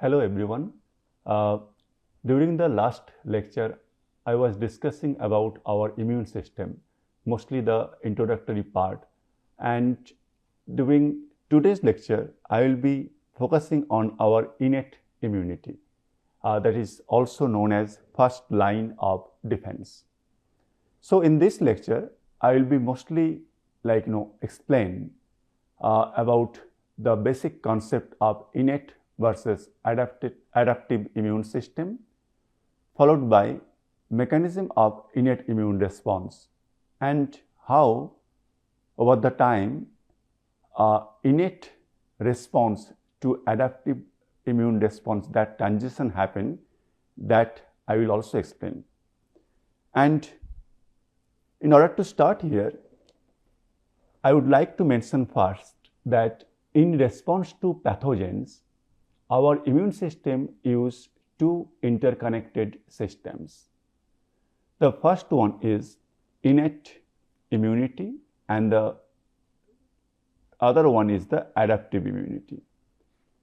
Hello everyone. Uh, During the last lecture, I was discussing about our immune system, mostly the introductory part. And during today's lecture, I will be focusing on our innate immunity, that is also known as first line of defense. So in this lecture, I will be mostly explain about the basic concept of innate versus adaptive immune system, followed by mechanism of innate immune response and how over the time innate response to adaptive immune response, that transition happen, that I will also explain. And in order to start here, I would like to mention first that in response to pathogens, our immune system uses two interconnected systems. The first one is innate immunity and the other one is the adaptive immunity.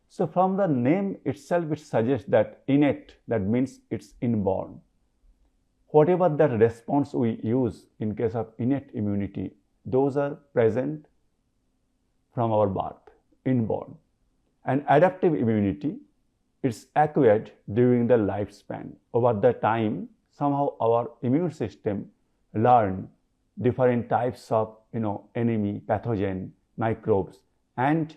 So from the name itself, it suggests that innate, that means it's inborn. Whatever the response we use in case of innate immunity, those are present from our birth, inborn. And adaptive immunity, it's acquired during the lifespan. Over the time, somehow our immune system learn different types of enemy, pathogen, microbes, and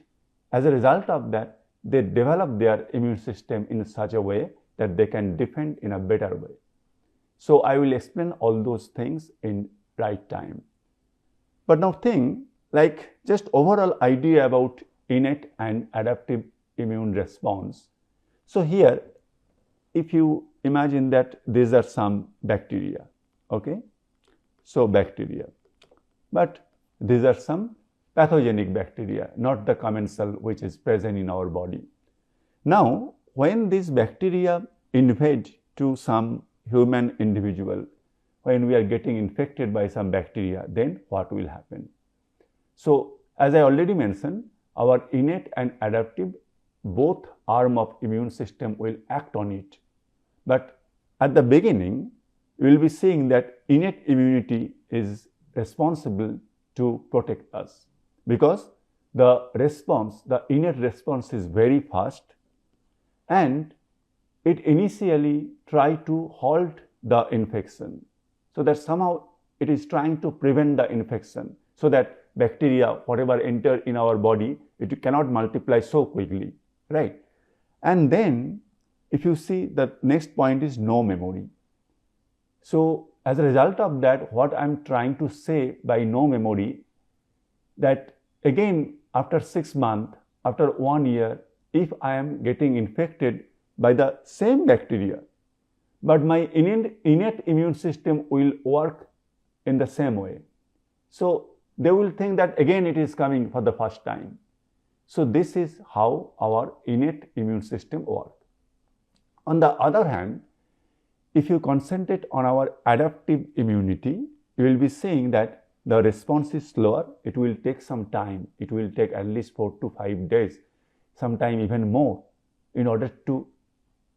as a result of that, they develop their immune system in such a way that they can defend in a better way. So I will explain all those things in right time. But now think just overall idea about innate and adaptive immune response. So here, if you imagine that these are some bacteria, okay? So bacteria, but these are some pathogenic bacteria, not the commensal which is present in our body. Now, when these bacteria invade to some human individual, when we are getting infected by some bacteria, then what will happen? So, as I already mentioned, our innate and adaptive, both arm of immune system will act on it. But at the beginning, we will be seeing that innate immunity is responsible to protect us because the response, the innate response is very fast and it initially tries to halt the infection. So that somehow it is trying to prevent the infection so that bacteria, whatever enter in our body, it cannot multiply so quickly, right? And then if you see, the next point is no memory. So as a result of that, what I'm trying to say by no memory, that again after 6 months, after 1 year, if I am getting infected by the same bacteria, but my innate immune system will work in the same way. So they will think that again it is coming for the first time. So this is how our innate immune system works. On the other hand, if you concentrate on our adaptive immunity, you will be seeing that the response is slower. It will take some time. It will take at least 4 to 5 days, sometime even more, in order to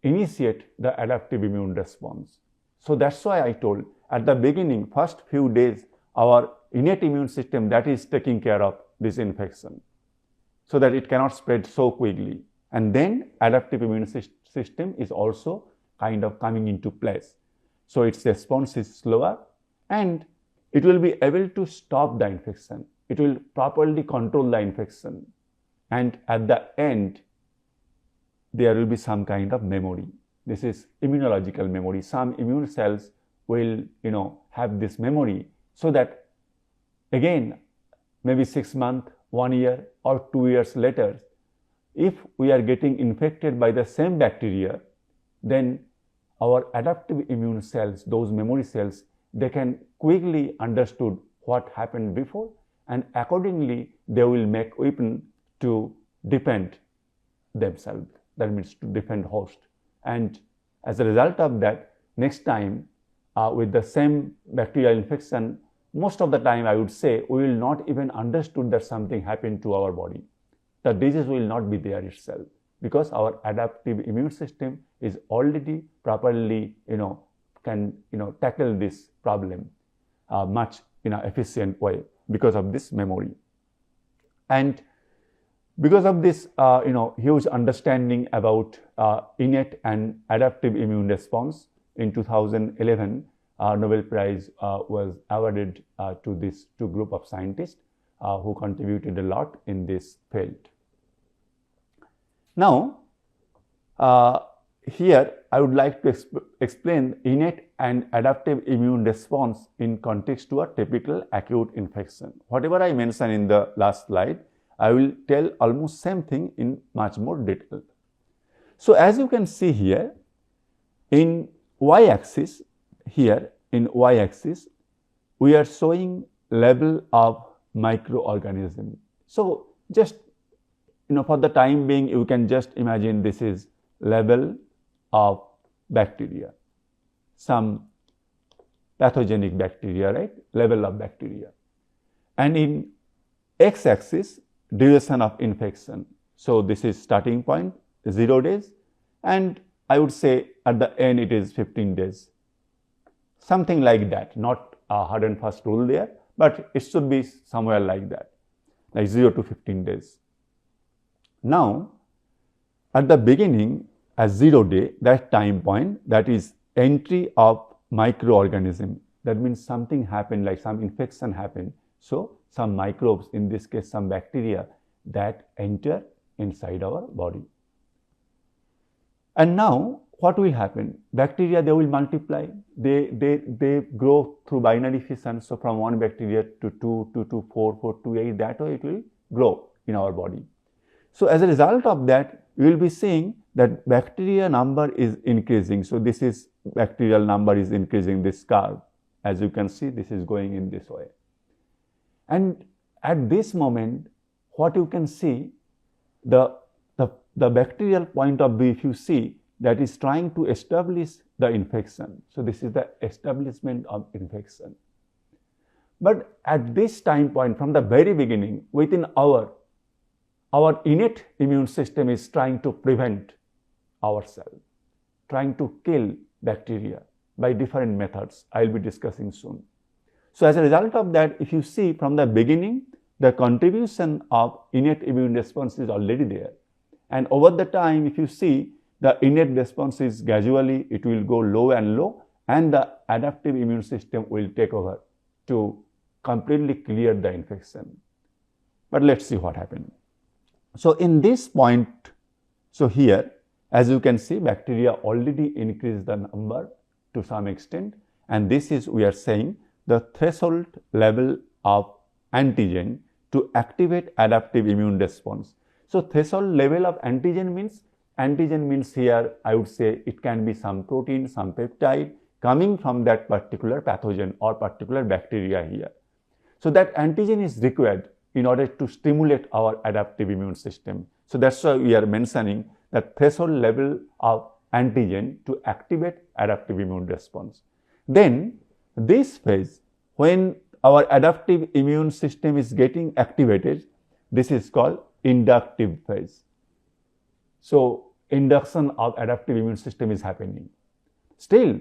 initiate the adaptive immune response. So that's why I told at the beginning, first few days, our innate immune system, that is taking care of this infection so that it cannot spread so quickly. And then adaptive immune system is also kind of coming into place. So its response is slower and it will be able to stop the infection. It will properly control the infection. And at the end, there will be some kind of memory. This is immunological memory. Some immune cells will, have this memory so that again, maybe 6 months, 1 year or 2 years later, if we are getting infected by the same bacteria, then our adaptive immune cells, those memory cells, they can quickly understood what happened before and accordingly they will make weapon to defend themselves. That means to defend host. And as a result of that, next time with the same bacterial infection, most of the time I would say we will not even understood that something happened to our body. The disease will not be there itself. because our adaptive immune system is already properly, can, tackle this problem much in an efficient way because of this memory. And because of this, huge understanding about innate and adaptive immune response, in 2011, Nobel Prize was awarded to this two group of scientists who contributed a lot in this field. Now, here I would like to explain innate and adaptive immune response in context to a typical acute infection. Whatever I mentioned in the last slide, I will tell almost same thing in much more detail. So, as you can see here, in y-axis, here in y-axis, we are showing level of microorganism. So, just for the time being, you can just imagine this is level of bacteria, some pathogenic bacteria, right? Level of bacteria. And in x-axis, duration of infection. So, this is starting point 0 days, and I would say at the end it is 15 days, something like that, not a hard and fast rule there, but it should be somewhere like that, like 0 to 15 days. Now, at the beginning, as 0 day, that time point, that is entry of microorganism. That means something happened, like some infection happened. So, some microbes, in this case some bacteria, that enter inside our body. And now, what will happen? Bacteria, they will multiply. They grow through binary fission. So, from 1 bacteria to 2, 2 to 4, 4 to 8, that way it will grow in our body. So, as a result of that, you will be seeing that bacteria number is increasing. So, this is bacterial number is increasing, this curve. As you can see, this is going in this way. And at this moment, what you can see, the bacterial point of view, if you see, that is trying to establish the infection. So, this is the establishment of infection. But at this time point, from the very beginning, within our innate immune system is trying to prevent ourselves, trying to kill bacteria by different methods I will be discussing soon. So, as a result of that, if you see from the beginning, the contribution of innate immune response is already there. And over the time, if you see, the innate response is gradually, it will go low and low, and the adaptive immune system will take over to completely clear the infection. But let's see what happened. So, in this point, so here, as you can see, bacteria already increased the number to some extent, and this is, we are saying, the threshold level of antigen to activate adaptive immune response. So, threshold level of antigen means here, I would say it can be some protein, some peptide coming from that particular pathogen or particular bacteria here. So, that antigen is required in order to stimulate our adaptive immune system. So, that is why we are mentioning that threshold level of antigen to activate adaptive immune response. Then this phase, when our adaptive immune system is getting activated, this is called inductive phase. So, induction of adaptive immune system is happening. Still,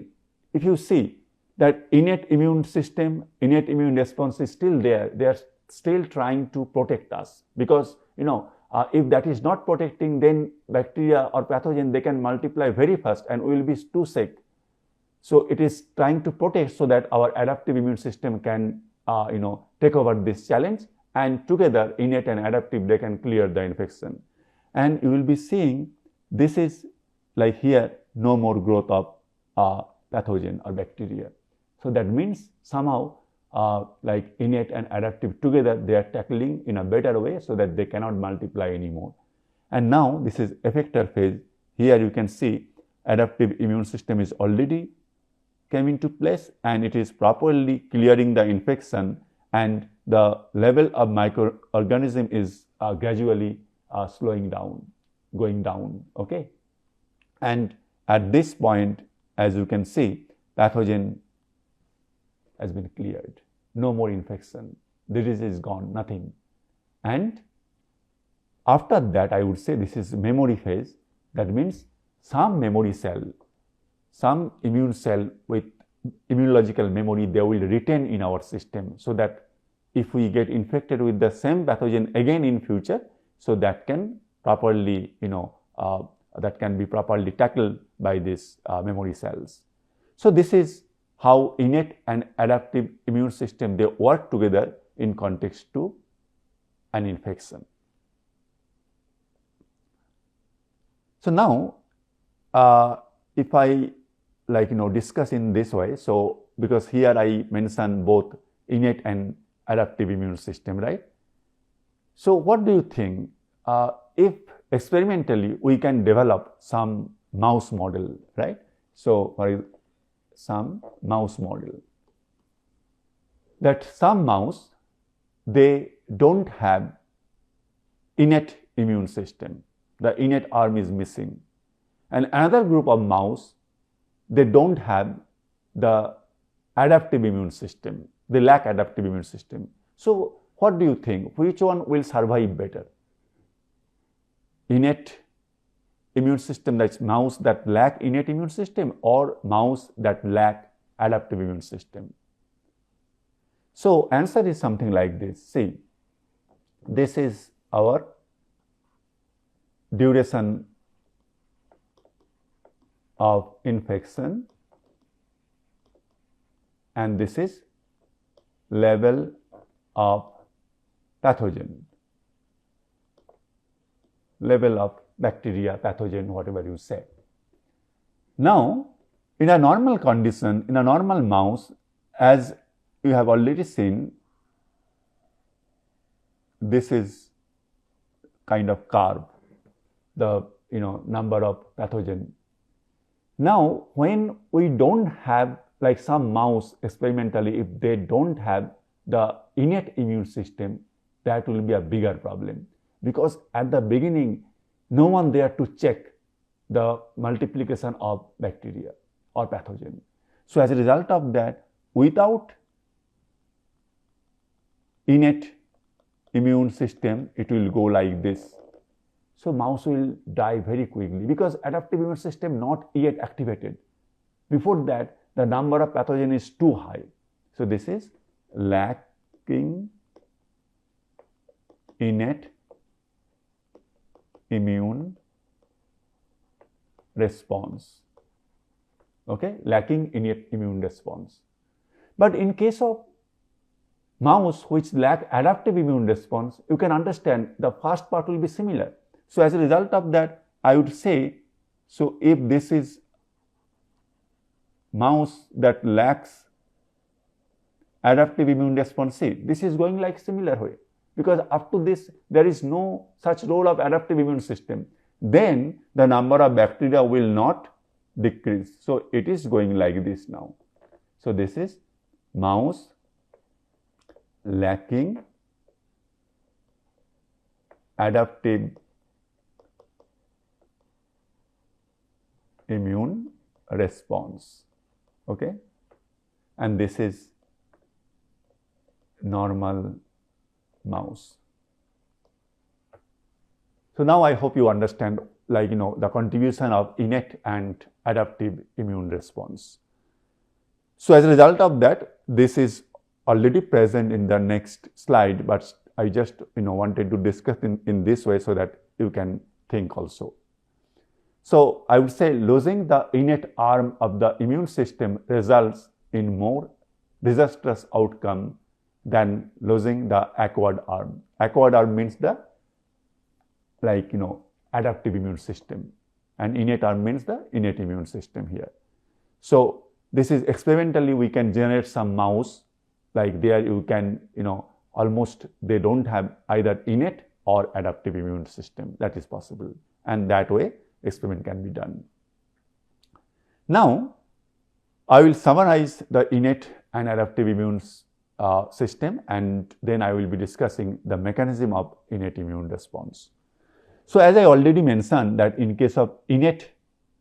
if you see that innate immune system, innate immune response is still there, they are still trying to protect us, because if that is not protecting, then bacteria or pathogen, they can multiply very fast and we will be too sick. So, it is trying to protect so that our adaptive immune system can take over this challenge, and together innate and adaptive, they can clear the infection. And you will be seeing this is like here, no more growth of pathogen or bacteria. So, that means somehow like innate and adaptive together, they are tackling in a better way so that they cannot multiply anymore. And now this is effector phase. Here you can see adaptive immune system is already came into place and it is properly clearing the infection, and the level of microorganism is gradually slowing down, going down. Okay. And at this point, as you can see, pathogen has been cleared, no more infection, the disease is gone, nothing. And After that, I would say this is memory phase. That means some memory cell, some immune cell with immunological memory, they will retain in our system, so that if we get infected with the same pathogen again in future, so that can properly, that can be properly tackled by these memory cells. So this is how innate and adaptive immune system, they work together in context to an infection. So now, if I discuss in this way, so because here I mention both innate and adaptive immune system, right? So what do you think, if experimentally we can develop some mouse model, right? So for some mouse model, that some mouse, they don't have innate immune system, the innate arm is missing, and another group of mouse, they don't have the adaptive immune system, they lack adaptive immune system. So what do you think, which one will survive better? Innate immune system, that's mouse that lack innate immune system, or mouse that lack adaptive immune system? So answer is something like this. See, this is our duration of infection, and this is level of pathogen, level of bacteria, pathogen, whatever you say. Now, in a normal condition, in a normal mouse, as you have already seen, this is kind of curve, the number of pathogen. Now, when we don't have, like some mouse experimentally, if they don't have the innate immune system, that will be a bigger problem, because at the beginning, no one there to check the multiplication of bacteria or pathogen. So as a result of that, without innate immune system, it will go like this. So mouse will die very quickly, because adaptive immune system not yet activated. Before that, the number of pathogen is too high. So this is lacking innate immune response. Okay, lacking innate immune response. But in case of mouse which lack adaptive immune response, you can understand the first part will be similar. So as a result of that, I would say, so if this is mouse that lacks adaptive immune response, see, this is going like similar way, because up to this, there is no such role of adaptive immune system. Then the number of bacteria will not decrease. So it is going like this now. So this is mouse lacking adaptive immune response. Okay, and this is normal mouse. So now I hope you understand, the contribution of innate and adaptive immune response. So as a result of that, this is already present in the next slide, but I just wanted to discuss in this way so that you can think also. So I would say losing the innate arm of the immune system results in more disastrous outcome than losing the acquired arm. Acquired arm means the adaptive immune system, and innate arm means the innate immune system here. So this is experimentally we can generate some mouse, like there you can almost they don't have either innate or adaptive immune system. That is possible, and that way experiment can be done. Now I will summarize the innate and adaptive immune system, and then I will be discussing the mechanism of innate immune response. So as I already mentioned that in case of innate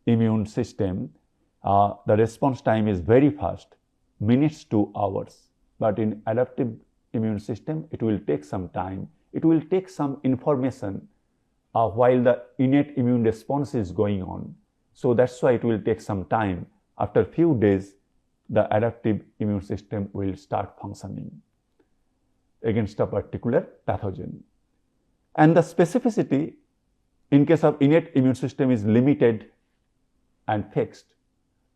immune system, the response time is very fast, minutes to hours. But in adaptive immune system, it will take some time. It will take some information while the innate immune response is going on. So that's why it will take some time. After a few days, the adaptive immune system will start functioning against a particular pathogen. And the specificity in case of innate immune system is limited and fixed.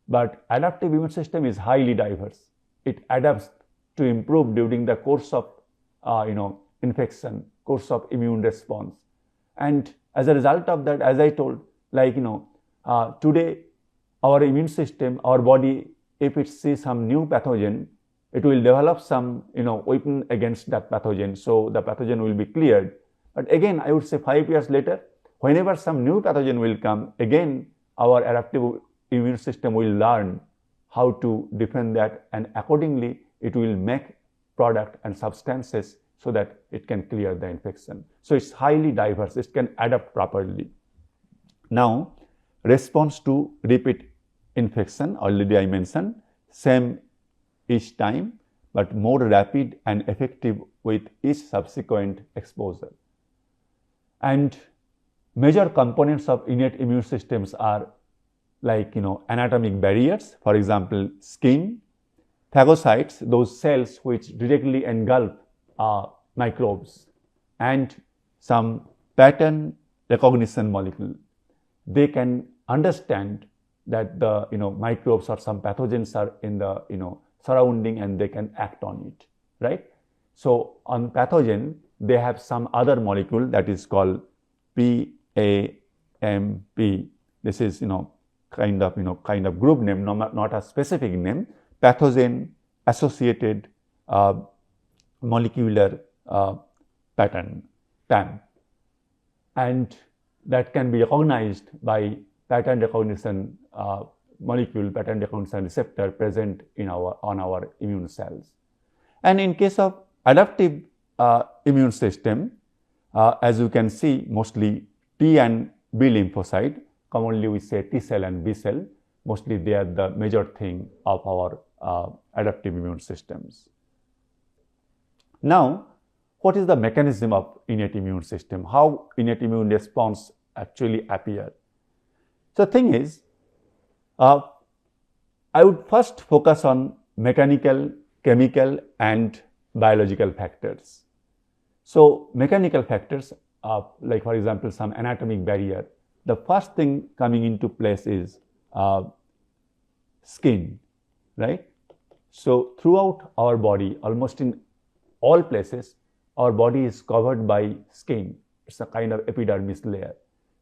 But adaptive immune system is highly diverse. It adapts to improve during the course of infection, course of immune response. And as a result of that, as I told, today our immune system, our body, if it sees some new pathogen, it will develop some weapon against that pathogen. So the pathogen will be cleared. But again, I would say 5 years later, whenever some new pathogen will come, again our adaptive immune system will learn how to defend that, and accordingly it will make product and substances so that it can clear the infection. So it's highly diverse, it can adapt properly. Now, response to repeat infection, already I mentioned, same each time, but more rapid and effective with each subsequent exposure. And major components of innate immune systems are anatomic barriers, for example, skin, phagocytes, those cells which directly engulf microbes, and some pattern recognition molecule. They can understand that the microbes or some pathogens are in the surrounding, and they can act on it, right? So on pathogen, they have some other molecule that is called PAMP. This is kind of group name, not a specific name. Pathogen associated molecular pattern, PAM, and that can be recognized by pattern recognition molecule, pattern recognition receptor present in on our immune cells. And in case of adaptive immune system, as you can see, mostly T and B lymphocyte, commonly we say T cell and B cell, mostly they are the major thing of our adaptive immune systems. Now, what is the mechanism of innate immune system? How innate immune response actually appear? So the thing is, I would first focus on mechanical, chemical, and biological factors. So mechanical factors, like for example, some anatomic barrier. The first thing coming into place is skin, right? So throughout our body, almost in all places, our body is covered by skin. It's a kind of epidermis layer.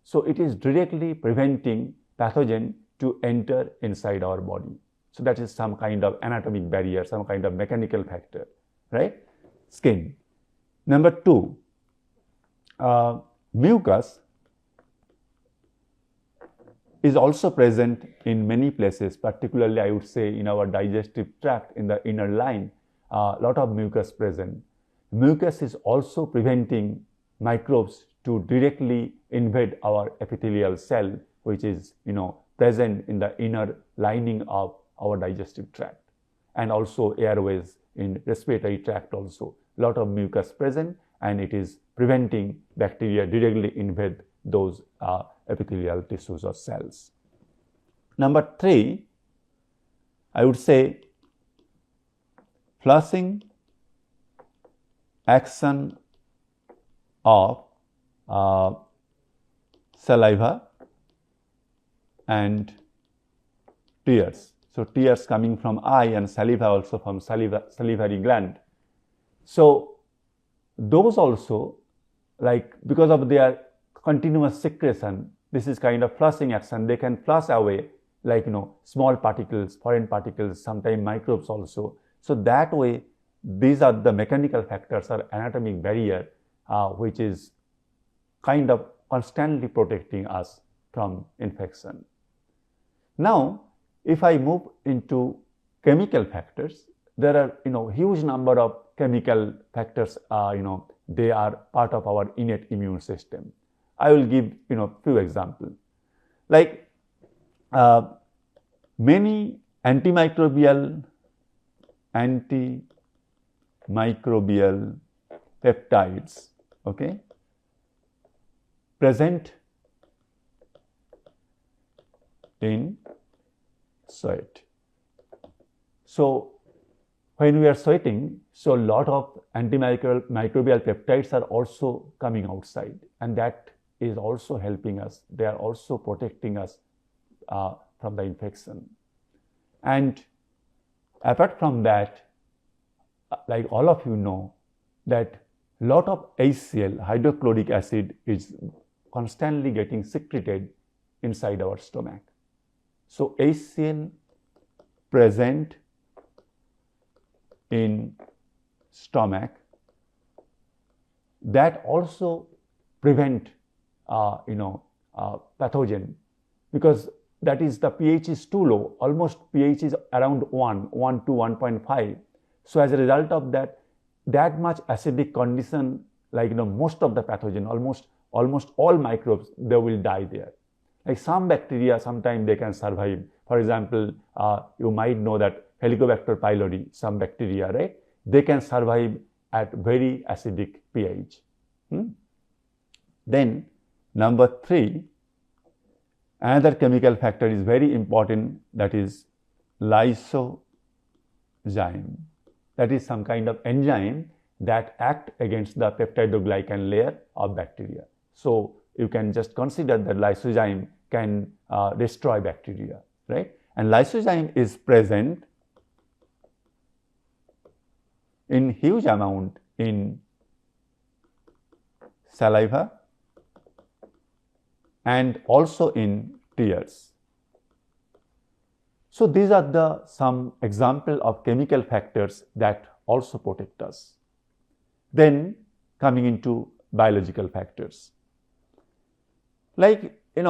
So it is directly preventing pathogen to enter inside our body. So that is some kind of anatomic barrier, some kind of mechanical factor, right? Skin. Number two, mucus is also present in many places, particularly I would say in our digestive tract, in the inner line, a lot of mucus present. Mucus is also preventing microbes to directly invade our epithelial cell, which is present in the inner lining of our digestive tract, and also airways in respiratory tract also. A lot of mucus present, and it is preventing bacteria directly invade those epithelial tissues or cells. Number three, I would say flushing action of saliva and tears. So tears coming from eye and saliva also from salivary gland. So those also, because of their continuous secretion, this is kind of flushing action. They can flush away small particles, foreign particles, sometimes microbes also. So that way, these are the mechanical factors or anatomic barrier which is kind of constantly protecting us from infection. Now, if I move into chemical factors, there are huge number of chemical factors. They are part of our innate immune system. I will give few examples. Like many antimicrobial peptides, okay, present in sweat. So when we are sweating, so a lot of antimicrobial peptides are also coming outside, and that is also helping us. They are also protecting us from the infection. And apart from that, like all of you know, that lot of HCl, hydrochloric acid, is constantly getting secreted inside our stomach. So HCl present in stomach, that also prevent pathogen, because that is, the pH is too low, almost pH is around 1 to 1.5. So as a result of that, that much acidic condition, like most of the pathogen, almost all microbes, they will die there. Like some bacteria, sometimes they can survive. For example, you might know that Helicobacter pylori, some bacteria, right? They can survive at very acidic pH. Then number 3, another chemical factor is very important, that is lysozyme. That is some kind of enzyme that act against the peptidoglycan layer of bacteria. So you can just consider that lysozyme can destroy bacteria, right? And lysozyme is present in huge amount in saliva and also in tears. So these are some example of chemical factors that also protect us. Then coming into biological factors. Like, there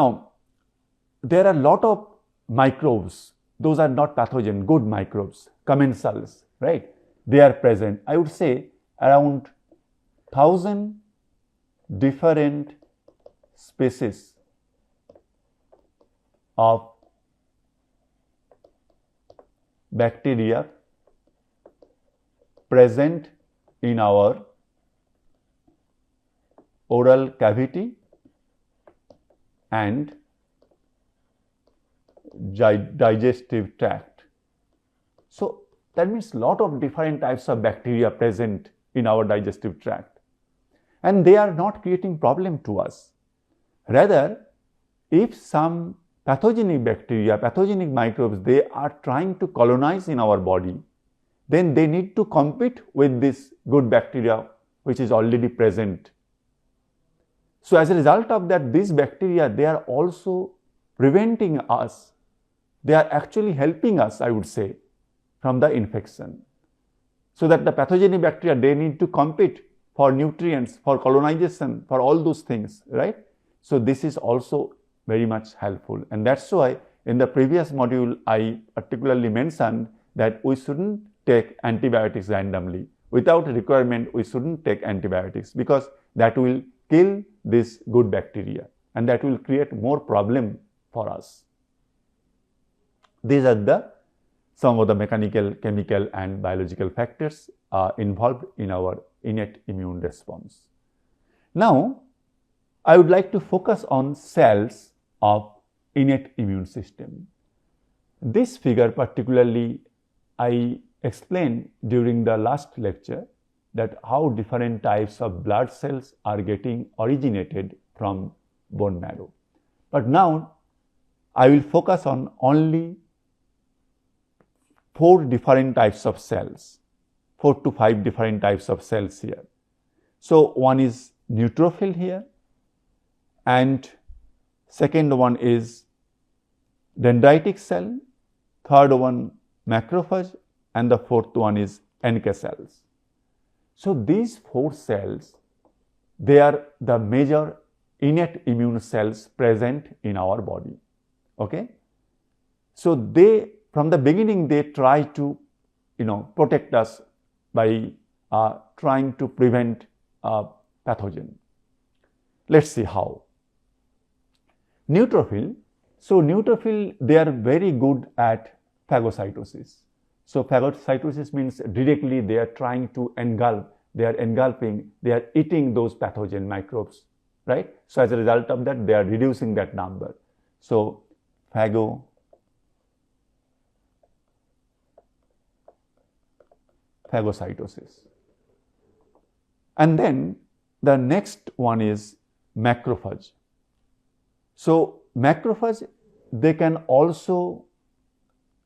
are a lot of microbes. Those are not pathogen, good microbes, commensals, right? They are present. I would say around 1,000 different species of bacteria present in our oral cavity and digestive tract. So that means lot of different types of bacteria present in our digestive tract, and they are not creating problem to us. Rather, if some pathogenic bacteria, pathogenic microbes, they are trying to colonize in our body, then they need to compete with this good bacteria which is already present. So as a result of that, these bacteria, they are also preventing us. They are actually helping us, I would say, from the infection. So that the pathogenic bacteria, they need to compete for nutrients, for colonization, for all those things, right? So this is also very much helpful. And that's why in the previous module, I particularly mentioned that we shouldn't take antibiotics randomly. Without requirement, we shouldn't take antibiotics, because that will kill this good bacteria and that will create more problem for us. These are some of the mechanical, chemical and biological factors involved in our innate immune response. Now, I would like to focus on cells of innate immune system. This figure particularly I explained during the last lecture, that how different types of blood cells are getting originated from bone marrow. But now I will focus on only 4 different types of cells, 4 to 5 different types of cells here. So one is neutrophil here, and second one is dendritic cell, third one macrophage, and the fourth one is NK cells. So these 4 cells, they are the major innate immune cells present in our body. Okay? So they, from the beginning, they try to, protect us by trying to prevent pathogen. Let's see how. Neutrophil. So neutrophil, they are very good at phagocytosis. So phagocytosis means directly they are trying to engulf, they are engulfing, they are eating those pathogen microbes, right? So as a result of that, they are reducing that number. So phagocytosis. And then the next one is macrophage. So macrophage, they can also,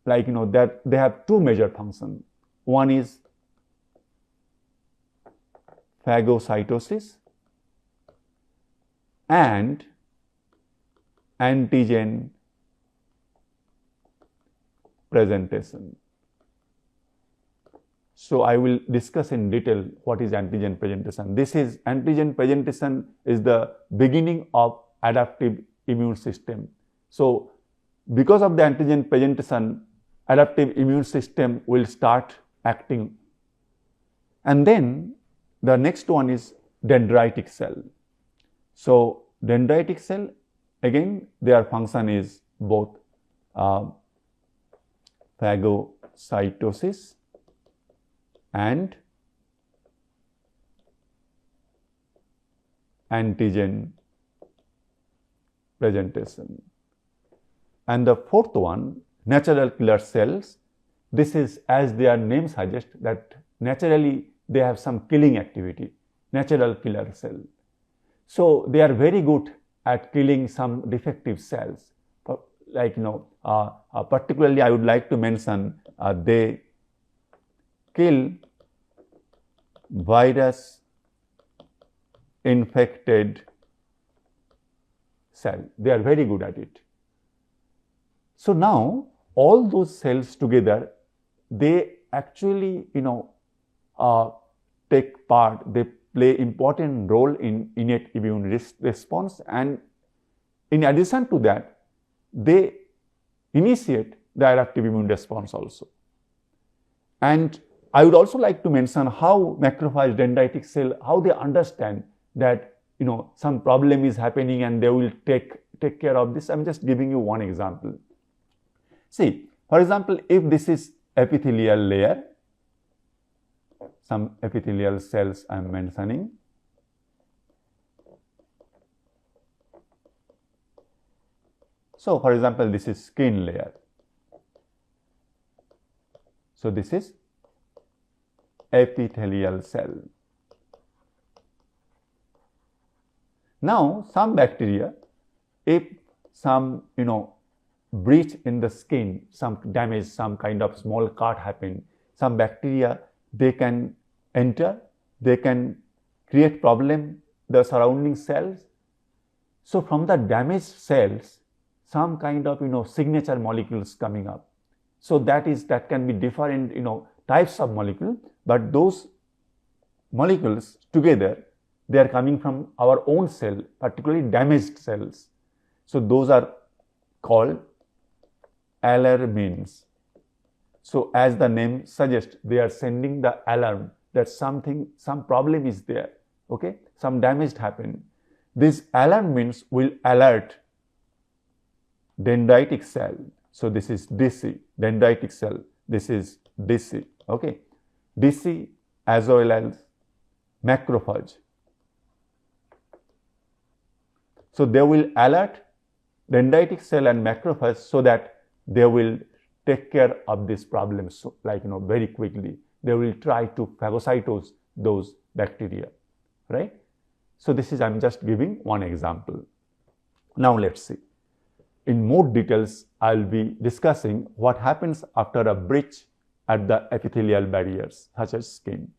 like, that they have two major functions. One is phagocytosis and antigen presentation. So I will discuss in detail what is antigen presentation. This is antigen presentation is the beginning of adaptive immune system. So because of the antigen presentation, adaptive immune system will start acting. And then the next one is dendritic cell. So dendritic cell, again, their function is both phagocytosis and antigen presentation. And the fourth one, natural killer cells. This is, as their name suggests, that naturally they have some killing activity, natural killer cell. So they are very good at killing some defective cells. Like, particularly I would like to mention, they kill virus infected cell. They are very good at it. So now all those cells together, they actually, take part, they play important role in innate immune response, and in addition to that, they initiate the adaptive immune response also. And I would also like to mention how macrophage dendritic cell, how they understand that, some problem is happening and they will take care of this. I'm just giving you one example. See, for example, if this is epithelial layer, some epithelial cells I am mentioning. So, for example, this is skin layer. So, this is epithelial cell. Now, some bacteria, if some, breach in the skin, some damage, some kind of small cut happen, some bacteria, they can enter, they can create problem the surrounding cells. So from the damaged cells, some kind of, signature molecules coming up. So that can be different, types of molecule, but those molecules together, they are coming from our own cell, particularly damaged cells. So those are called alarmins. So as the name suggests, they are sending the alarm that some problem is there, okay, some damage happened. This alarmins will alert dendritic cell. So this is DC, dendritic cell, this is DC, okay, DC as well as macrophage. So they will alert dendritic cell and macrophage so that they will take care of this problem, so very quickly. They will try to phagocytose those bacteria, right? So this is, I'm just giving one example. Now let's see. In more details, I'll be discussing what happens after a breach at the epithelial barriers, such as skin.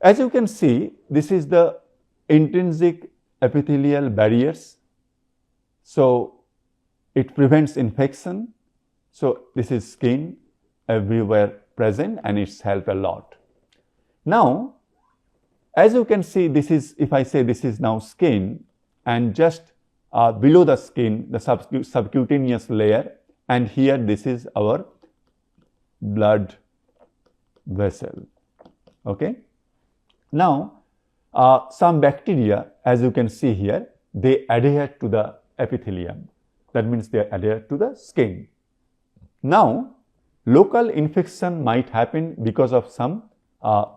As you can see, this is the intrinsic epithelial barriers. So it prevents infection. So this is skin everywhere present, and it's helped a lot. Now, as you can see, this is, if I say this is now skin, and just below the skin, the subcutaneous layer, and here this is our blood vessel, okay. Now, some bacteria, as you can see here, they adhere to the epithelium. That means they adhere to the skin. Now, local infection might happen because of some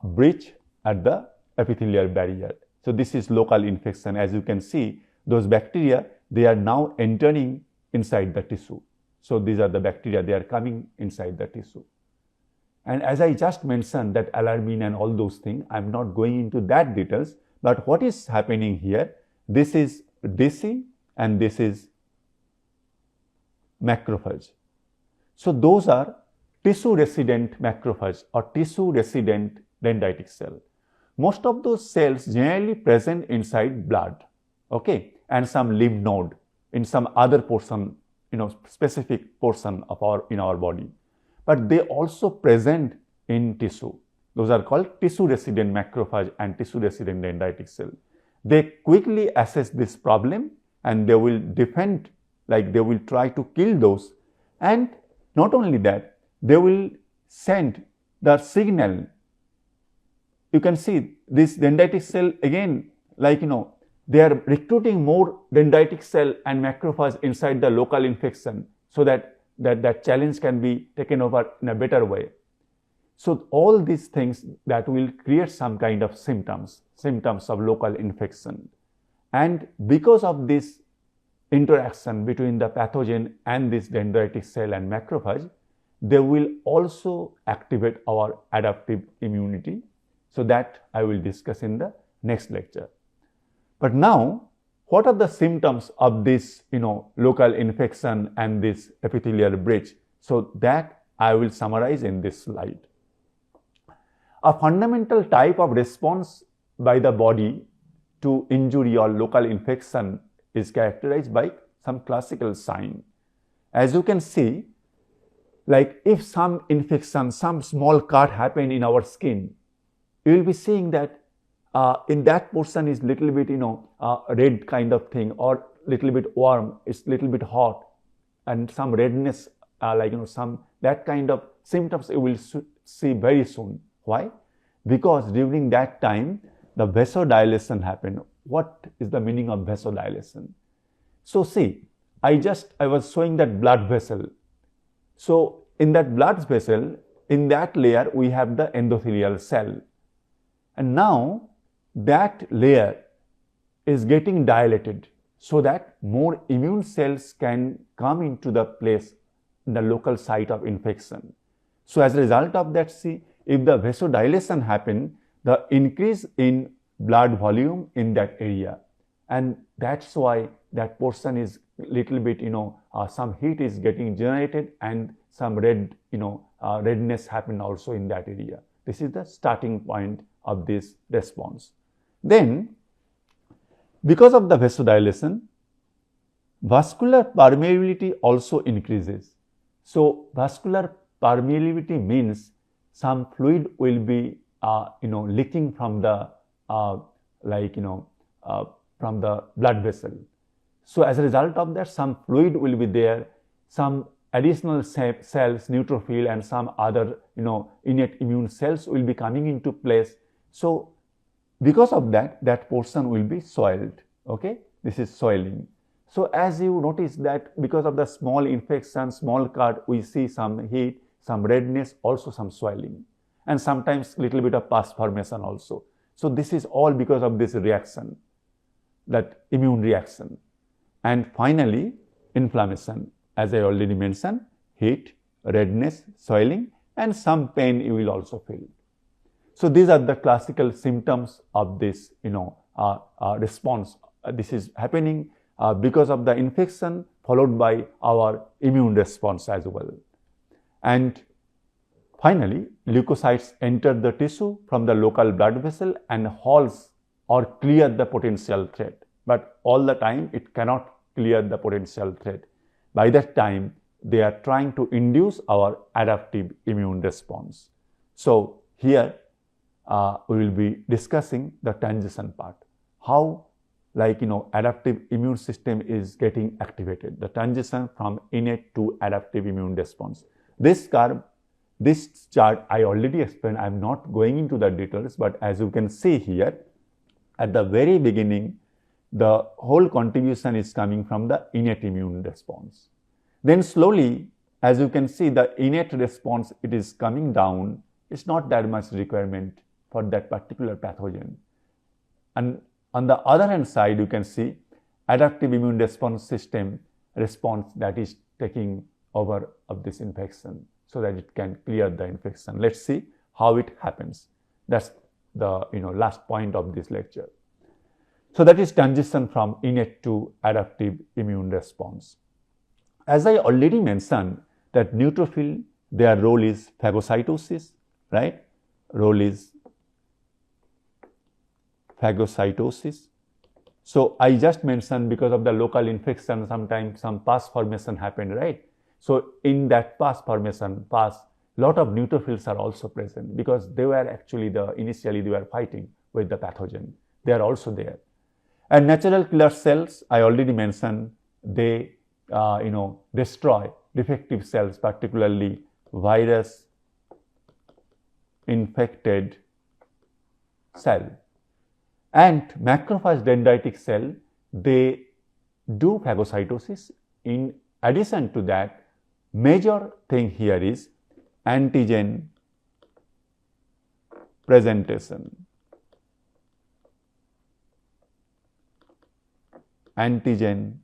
breach at the epithelial barrier, So this is local infection. As you can see, those bacteria, they are now entering inside the tissue. So these are the bacteria, they are coming inside the tissue. And as I just mentioned that alarmin and all those things, I'm not going into that details, but what is happening here, this is DC and this is macrophage. So those are tissue resident macrophage or tissue resident dendritic cell. Most of those cells generally present inside blood, okay, and some lymph node in some other portion, specific portion of our body. But they also present in tissue. Those are called tissue resident macrophage and tissue resident dendritic cell. They quickly assess this problem and they will defend, like they will try to kill those. And not only that, they will send the signal. You can see this dendritic cell again, like they are recruiting more dendritic cell and macrophage inside the local infection so that challenge can be taken over in a better way. So all these things that will create some kind of symptoms of local infection. And because of this interaction between the pathogen and this dendritic cell and macrophage, they will also activate our adaptive immunity. So that I will discuss in the next lecture. But now, what are the symptoms of this, local infection and this epithelial breach? So that I will summarize in this slide. A fundamental type of response by the body to injury or local infection is characterized by some classical sign. As you can see, like if some infection, some small cut happen in our skin, you will be seeing that in that portion is little bit, red kind of thing or little bit warm, it's little bit hot and some redness, some that kind of symptoms you will see very soon. Why? Because during that time, the vasodilation happened. What is the meaning of vasodilation? So see, I was showing that blood vessel. So in that blood vessel, in that layer, we have the endothelial cell. And now that layer is getting dilated so that more immune cells can come into the place, in the local site of infection. So as a result of that, see, if the vasodilation happen, the increase in blood volume in that area. And that's why that portion is little bit, some heat is getting generated and some redness happen also in that area. This is the starting point of this response. Then, because of the vasodilation, vascular permeability also increases. So, vascular permeability means some fluid will be, leaking from the, from the blood vessel. So, as a result of that, some fluid will be there, some additional cells, neutrophil and some other, innate immune cells will be coming into place. So, because of that, that portion will be soiled, okay? This is soiling. So, as you notice that because of the small infection, small cut, we see some heat, some redness, also some swelling, and sometimes little bit of pus formation also. So, this is all because of this reaction, that immune reaction. And finally, inflammation, as I already mentioned, heat, redness, swelling, and some pain you will also feel. So these are the classical symptoms of this, response. This is happening because of the infection followed by our immune response as well. And finally, leukocytes enter the tissue from the local blood vessel and halts or clear the potential threat. But all the time, it cannot clear the potential threat. By that time, they are trying to induce our adaptive immune response. So here, we will be discussing the transition part. How, adaptive immune system is getting activated. The transition from innate to adaptive immune response. This chart I already explained. I am not going into the details, but as you can see here, at the very beginning, the whole contribution is coming from the innate immune response. Then slowly, as you can see, the innate response, it is coming down. It's not that much requirement for that particular pathogen. And on the other hand side, you can see adaptive immune response system response that is taking over of this infection so that it can clear the infection. Let's see how it happens. That's the last point of this lecture. So that is transition from innate to adaptive immune response. As I already mentioned that neutrophil, their role is phagocytosis, right? Role is phagocytosis. So I just mentioned because of the local infection, sometimes some pus formation happened, right? So in that pus formation, lot of neutrophils are also present because they were actually initially they were fighting with the pathogen. They are also there. And natural killer cells, I already mentioned, they destroy defective cells, particularly virus infected cell. And macrophage dendritic cell, they do phagocytosis. In addition to that, major thing here is antigen presentation. Antigen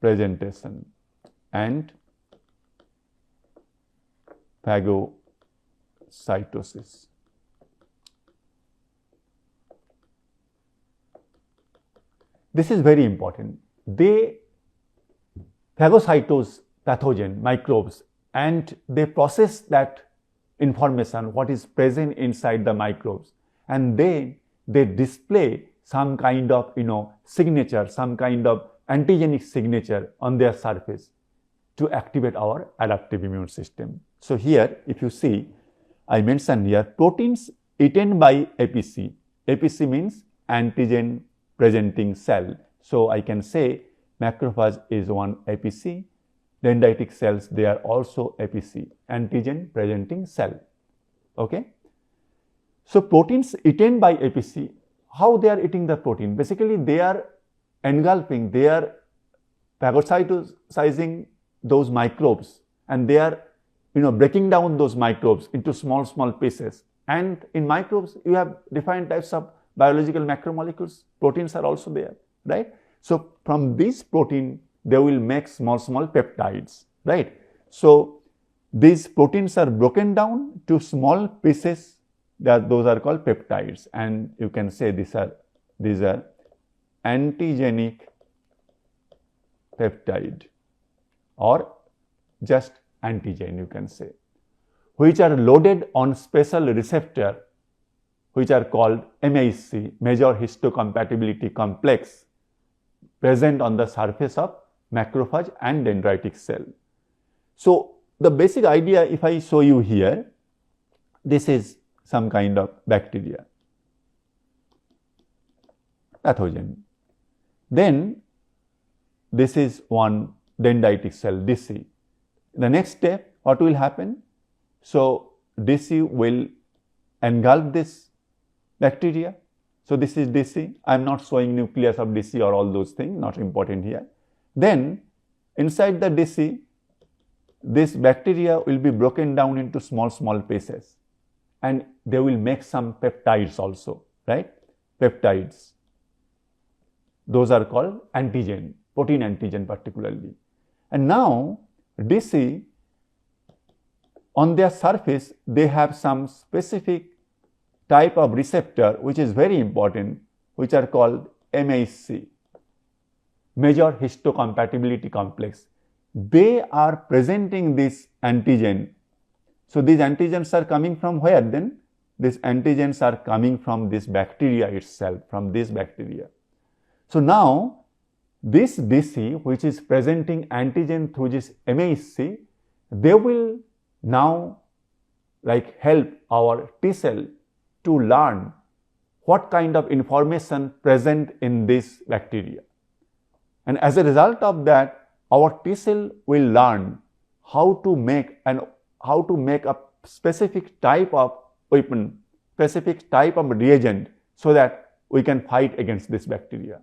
presentation and phagocytosis. This is very important. They phagocytose pathogen, microbes, and they process that information, what is present inside the microbes, and then they display some kind of signature, some kind of antigenic signature on their surface to activate our adaptive immune system. So here, if you see, I mentioned here proteins eaten by APC. APC means antigen presenting cell. So I can say macrophage is one APC. Dendritic cells, they are also APC, antigen presenting cell. Okay. So proteins eaten by APC, how they are eating the protein? Basically, they are engulfing, they are phagocytosizing those microbes, and they are breaking down those microbes into small pieces. And in microbes, you have different types of biological macromolecules. Proteins are also there, right? So from this protein, they will make small peptides, right? So these proteins are broken down to small pieces. Those are called peptides, and you can say these are antigenic peptide or just antigen, you can say, which are loaded on special receptor which are called MHC, major histocompatibility complex, present on the surface of macrophage and dendritic cell. So the basic idea, if I show you here, this is some kind of bacteria, pathogen. Then this is one dendritic cell, DC. The next step, what will happen? So DC will engulf this bacteria. So this is DC. I am not showing nucleus of DC or all those things, not important here. Then inside the DC, this bacteria will be broken down into small pieces, and they will make some peptides also, right? Peptides. Those are called antigen, protein antigen particularly. And now DC, on their surface, they have some specific type of receptor which is very important, which are called MHC, major histocompatibility complex. They are presenting this antigen. So these antigens are coming from where then? These antigens are coming from this bacteria itself, from this bacteria. So now this DC, which is presenting antigen through this MHC, they will now help our T cell to learn what kind of information present in this bacteria. And as a result of that, our T cell will learn how to make a specific type of weapon, specific type of reagent, so that we can fight against this bacteria.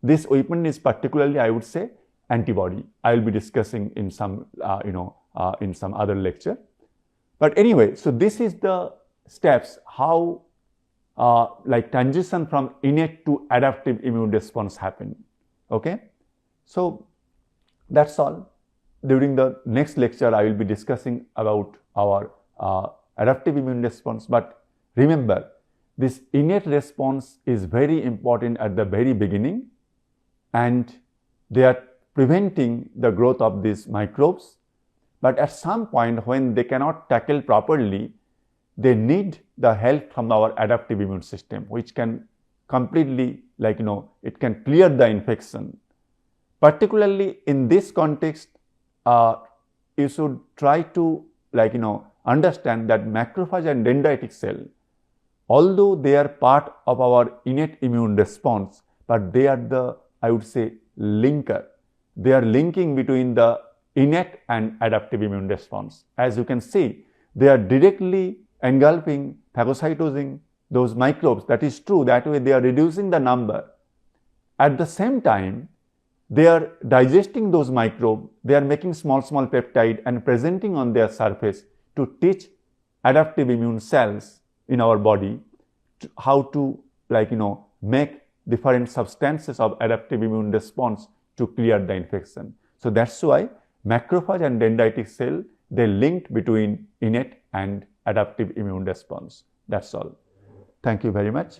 This weapon is particularly, I would say, antibody. I will be discussing in some, in some other lecture. But anyway, so this is the steps how like transition from innate to adaptive immune response happen. Okay, so that's all. During the next lecture, I will be discussing about our adaptive immune response. But remember, this innate response is very important at the very beginning, and they are preventing the growth of these microbes. But at some point, when they cannot tackle properly, they need the help from our adaptive immune system, which can completely, it can clear the infection. Particularly in this context, you should try to understand that macrophage and dendritic cell, although they are part of our innate immune response, but they are the, I would say, linker. They are linking between the innate and adaptive immune response. As you can see, they are directly engulfing, phagocytosing those microbes. That is true. That way they are reducing the number. At the same time, they are digesting those microbes. They are making small peptide and presenting on their surface to teach adaptive immune cells in our body how to make different substances of adaptive immune response to clear the infection. So that's why macrophage and dendritic cell, they linked between innate and adaptive immune response. That's all. Thank you very much.